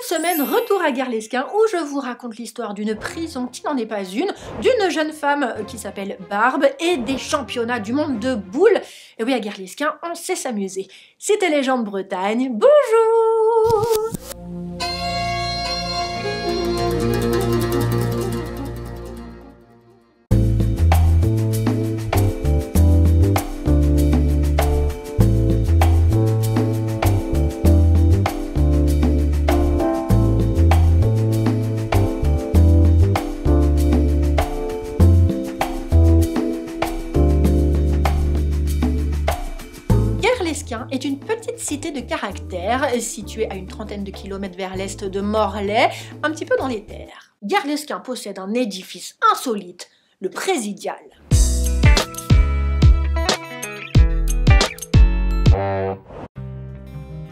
Cette semaine, retour à Gare-l'Esquin où je vous raconte l'histoire d'une prison qui n'en est pas une, d'une jeune femme qui s'appelle Barbe et des championnats du monde de boules. Et oui, à Gare-l'Esquin, on sait s'amuser. C'était Légende Bretagne, bonjour! Gare-l'Esquin est une petite cité de caractère située à une trentaine de kilomètres vers l'est de Morlaix, un petit peu dans les terres. Gare-l'Esquin possède un édifice insolite, le Présidial.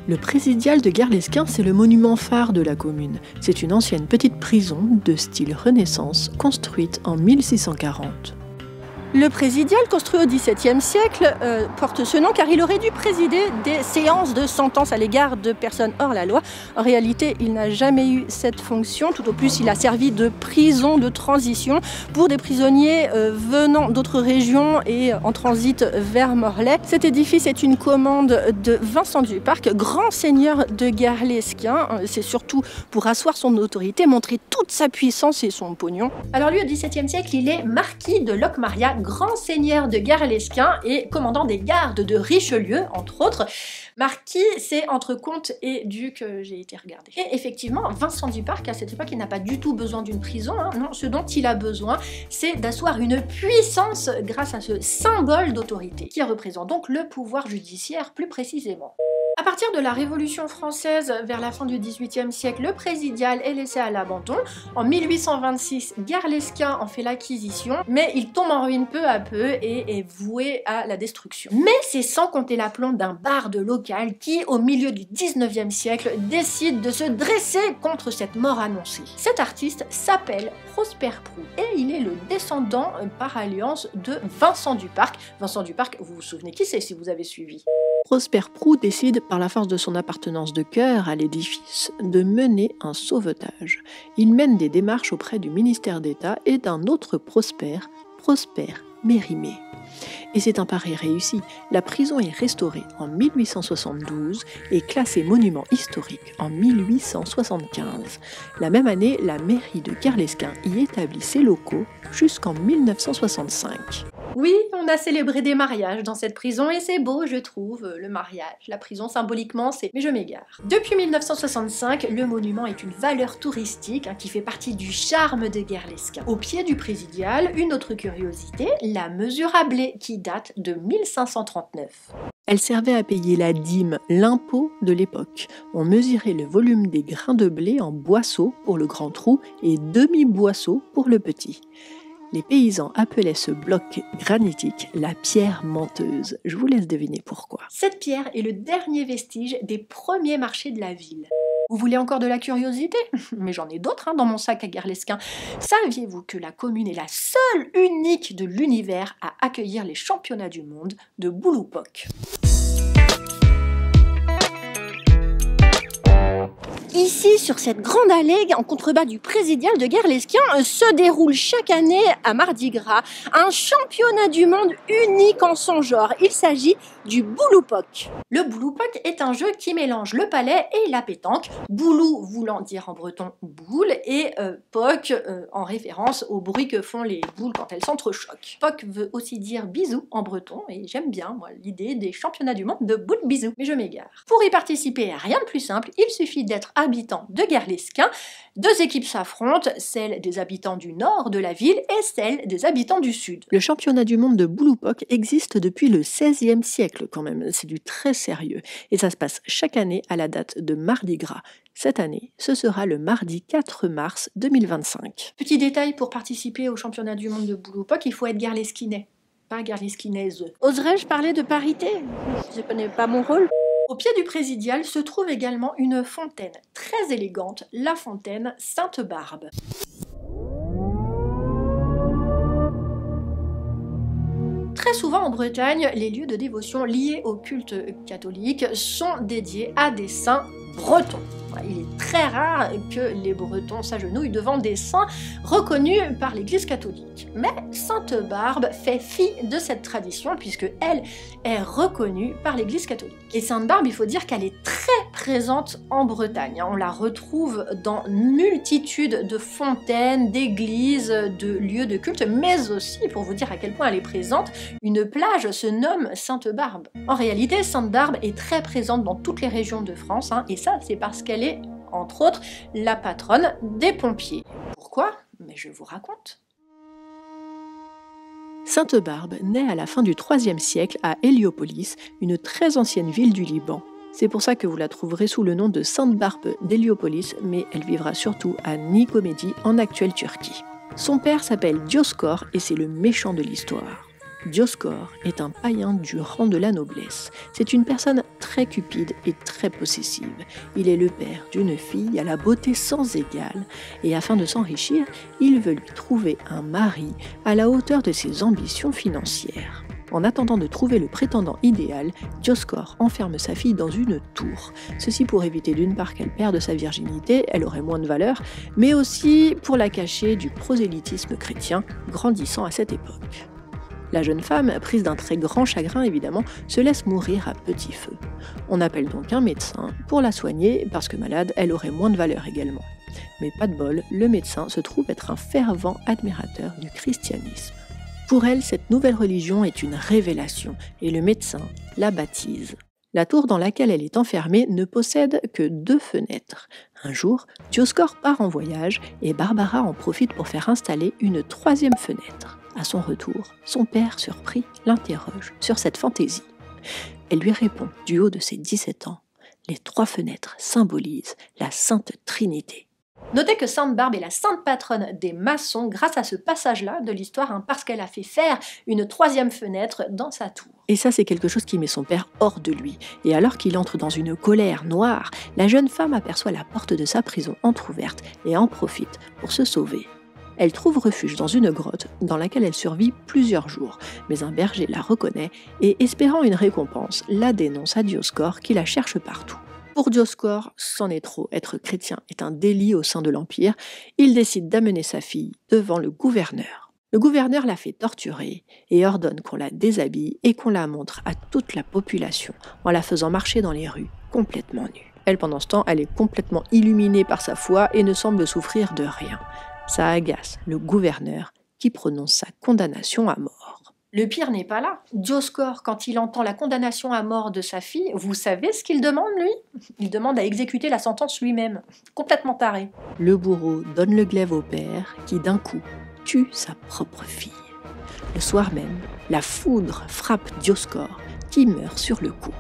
Le Présidial de Gare-l'Esquin, c'est le monument phare de la commune. C'est une ancienne petite prison de style Renaissance, construite en 1640. Le Présidial, construit au XVIIe siècle, porte ce nom car il aurait dû présider des séances de sentence à l'égard de personnes hors la loi. En réalité, il n'a jamais eu cette fonction. Tout au plus, il a servi de prison de transition pour des prisonniers venant d'autres régions et en transit vers Morlaix. Cet édifice est une commande de Vincent Duparc, grand seigneur de Gare-l'Esquin. C'est surtout pour asseoir son autorité, montrer toute sa puissance et son pognon. Alors lui, au XVIIe siècle, il est marquis de Locmaria, grand seigneur de Gare-l'Esquin et commandant des gardes de Richelieu, entre autres. Marquis, c'est entre comte et duc, j'ai été regarder. Et effectivement, Vincent Duparc, à cette époque, il n'a pas du tout besoin d'une prison. Non, ce dont il a besoin, c'est d'asseoir une puissance grâce à ce symbole d'autorité, qui représente donc le pouvoir judiciaire plus précisément. À partir de la Révolution française, vers la fin du XVIIIe siècle, le Présidial est laissé à l'abandon. En 1826, Gare-l'Esquin en fait l'acquisition, mais il tombe en ruine peu à peu et est voué à la destruction. Mais c'est sans compter l'aplomb d'un barde local qui, au milieu du XIXe siècle, décide de se dresser contre cette mort annoncée. Cet artiste s'appelle Prosper Proux et il est le descendant par alliance de Vincent Duparc. Vincent Duparc, vous vous souvenez qui c'est si vous avez suivi? Prosper Proux décide, par la force de son appartenance de cœur à l'édifice, de mener un sauvetage. Il mène des démarches auprès du ministère d'État et d'un autre Prosper Mérimée. Et c'est un pari réussi. La prison est restaurée en 1872 et classée monument historique en 1875. La même année, la mairie de Gare-l'Esquin y établit ses locaux jusqu'en 1965. Oui, on a célébré des mariages dans cette prison et c'est beau, je trouve, le mariage. La prison, symboliquement, c'est... Mais je m'égare. Depuis 1965, le monument est une valeur touristique qui fait partie du charme de Gare-l'Esquin. Au pied du Présidial, une autre curiosité, la mesure à blé, qui date de 1539. Elle servait à payer la dîme, l'impôt de l'époque. On mesurait le volume des grains de blé en boisseaux pour le grand trou et demi-boisseaux pour le petit. Les paysans appelaient ce bloc granitique la pierre menteuse. Je vous laisse deviner pourquoi. Cette pierre est le dernier vestige des premiers marchés de la ville. Vous voulez encore de la curiosité? Mais j'en ai d'autres dans mon sac à Gare-l'Esquin. Saviez-vous que la commune est la seule unique de l'univers à accueillir les championnats du monde de boule ou poc? Ici, sur cette grande allée, en contrebas du Présidial de Gare-l'Esquin, se déroule chaque année à Mardi Gras un championnat du monde unique en son genre. Il s'agit du boule ou poc. Le boule ou poc est un jeu qui mélange le palais et la pétanque, boulou voulant dire en breton boule et poc en référence au bruit que font les boules quand elles s'entrechoquent. Poc veut aussi dire bisou en breton et j'aime bien moi l'idée des championnats du monde de boule bisou. Mais je m'égare. Pour y participer, rien de plus simple, il suffit d'être habitant de Gare-l'Esquin. Deux équipes s'affrontent, celle des habitants du nord de la ville et celle des habitants du sud. Le championnat du monde de boule ou poc existe depuis le XVIe siècle quand même, c'est du très sérieux. Et ça se passe chaque année à la date de Mardi Gras. Cette année, ce sera le mardi 4 mars 2025. Petit détail, pour participer au championnat du monde de boule ou poc, il faut être Gare-l'Esquinais, pas Gare-l'Esquinaise. Oserais-je parler de parité? Je connais pas mon rôle. Au pied du Présidial se trouve également une fontaine très élégante, la fontaine Sainte-Barbe. Très souvent en Bretagne, les lieux de dévotion liés au culte catholique sont dédiés à des saints bretons. Il est très rare que les Bretons s'agenouillent devant des saints reconnus par l'Église catholique. Mais Sainte Barbe fait fi de cette tradition puisque elle est reconnue par l'Église catholique. Et Sainte Barbe, il faut dire qu'elle est très présente en Bretagne. On la retrouve dans multitude de fontaines, d'églises, de lieux de culte, mais aussi, pour vous dire à quel point elle est présente, une plage se nomme Sainte Barbe. En réalité, Sainte Barbe est très présente dans toutes les régions de France, et ça, c'est parce qu'elle est, entre autres, la patronne des pompiers. Pourquoi? Mais je vous raconte. Sainte Barbe naît à la fin du IIIe siècle à Héliopolis, une très ancienne ville du Liban. C'est pour ça que vous la trouverez sous le nom de Sainte Barbe d'Héliopolis, mais elle vivra surtout à Nicomédie, en actuelle Turquie. Son père s'appelle Dioscore et c'est le méchant de l'histoire. Dioscore est un païen du rang de la noblesse. C'est une personne très cupide et très possessive. Il est le père d'une fille à la beauté sans égale et afin de s'enrichir, il veut lui trouver un mari à la hauteur de ses ambitions financières. En attendant de trouver le prétendant idéal, Dioscore enferme sa fille dans une tour. Ceci pour éviter d'une part qu'elle perde sa virginité, elle aurait moins de valeur, mais aussi pour la cacher du prosélytisme chrétien grandissant à cette époque. La jeune femme, prise d'un très grand chagrin évidemment, se laisse mourir à petit feu. On appelle donc un médecin pour la soigner parce que malade, elle aurait moins de valeur également. Mais pas de bol, le médecin se trouve être un fervent admirateur du christianisme. Pour elle, cette nouvelle religion est une révélation et le médecin la baptise. La tour dans laquelle elle est enfermée ne possède que 2 fenêtres. Un jour, Dioscore part en voyage et Barbara en profite pour faire installer une 3e fenêtre. À son retour, son père, surpris, l'interroge sur cette fantaisie. Elle lui répond, du haut de ses 17 ans, « Les 3 fenêtres symbolisent la Sainte Trinité ». Notez que Sainte Barbe est la sainte patronne des maçons grâce à ce passage-là de l'histoire, parce qu'elle a fait faire une 3e fenêtre dans sa tour. Et ça, c'est quelque chose qui met son père hors de lui. Et alors qu'il entre dans une colère noire, la jeune femme aperçoit la porte de sa prison entrouverte et en profite pour se sauver. Elle trouve refuge dans une grotte dans laquelle elle survit plusieurs jours, mais un berger la reconnaît et, espérant une récompense, la dénonce à Dioscore qui la cherche partout. Pour Dioscore, c'en est trop, être chrétien est un délit au sein de l'Empire. Il décide d'amener sa fille devant le gouverneur. Le gouverneur la fait torturer et ordonne qu'on la déshabille et qu'on la montre à toute la population en la faisant marcher dans les rues complètement nue. Elle, pendant ce temps, elle est complètement illuminée par sa foi et ne semble souffrir de rien. Ça agace le gouverneur qui prononce sa condamnation à mort. Le pire n'est pas là. Dioscore, quand il entend la condamnation à mort de sa fille, vous savez ce qu'il demande, lui? Il demande à exécuter la sentence lui-même. Complètement taré. Le bourreau donne le glaive au père, qui d'un coup tue sa propre fille. Le soir même, la foudre frappe Dioscore, qui meurt sur le coup.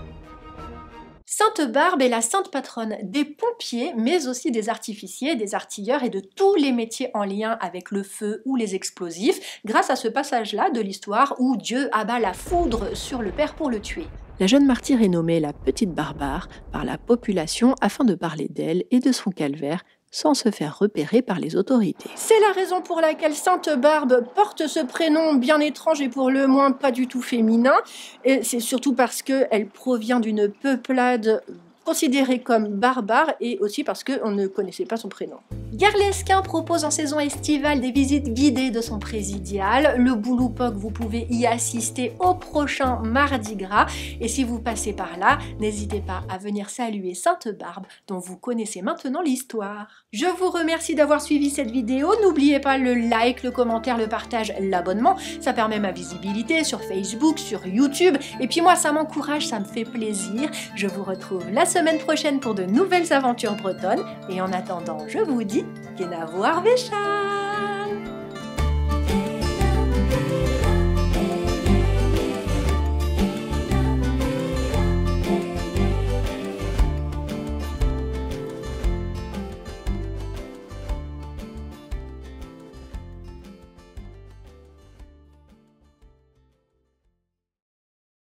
Sainte Barbe est la sainte patronne des pompiers, mais aussi des artificiers, des artilleurs et de tous les métiers en lien avec le feu ou les explosifs, grâce à ce passage-là de l'histoire où Dieu abat la foudre sur le père pour le tuer. La jeune martyre est nommée la Petite Barbare par la population afin de parler d'elle et de son calvaire sans se faire repérer par les autorités. C'est la raison pour laquelle Sainte Barbe porte ce prénom bien étrange et pour le moins pas du tout féminin. Et c'est surtout parce qu'elle provient d'une peuplade considérée comme barbare et aussi parce qu'on ne connaissait pas son prénom. Gare Lesquin propose en saison estivale des visites guidées de son présidial. Le Bouloupoc, vous pouvez y assister au prochain Mardi Gras. Et si vous passez par là, n'hésitez pas à venir saluer Sainte Barbe, dont vous connaissez maintenant l'histoire. Je vous remercie d'avoir suivi cette vidéo. N'oubliez pas le like, le commentaire, le partage, l'abonnement. Ça permet ma visibilité sur Facebook, sur YouTube. Et puis moi, ça m'encourage, ça me fait plaisir. Je vous retrouve la semaine prochaine pour de nouvelles aventures bretonnes. Et en attendant, je vous dis, Kenavo Arvécha!